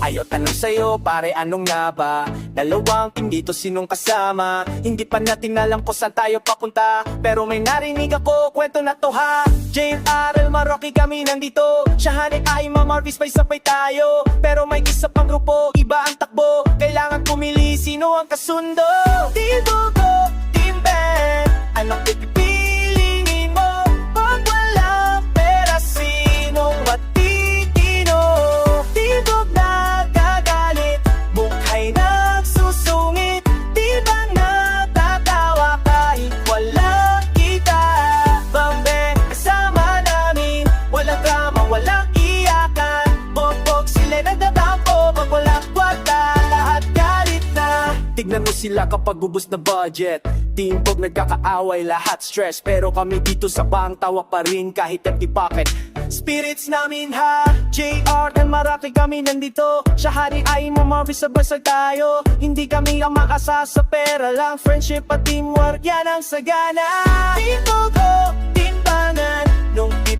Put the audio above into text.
Ayo tanong sa'yo pare, anong nga ba? Dalawang team dito, sinong kasama? Hindi pa natin alam kung saan tayo papunta, pero may narinig ako, kwento na to ha. JR, Maroki kami nandito, Shahane ay Marvis, may sabay tayo. Pero may isa pang grupo, iba ang takbo, kailangan pumili, sino ang kasundo? Team Bugo, Team Ben, anong pipiliin mo? Pag walang pera, sinong matitino? Team Bug nagagalit, buhay nagsusungit, di ba natatawa kahit walang kita? Bambe, kasama namin, walang drama, walang iyakan. Bogbog sila nagtatampo, pag walang kwarta, lahat galit na. Tignan mo sila kapag ubos na budget, Team Bog nagkakaaway, lahat stress. Pero kami dito sa bang tawa pa rin kahit empty pocket. Spirits namin ha, JR and Maraki kami nandito, Shahari ay Marvis, sabay tayo. Hindi kami ang makasa sa pera lang, friendship at teamwork yan ang sagana. Team Bog,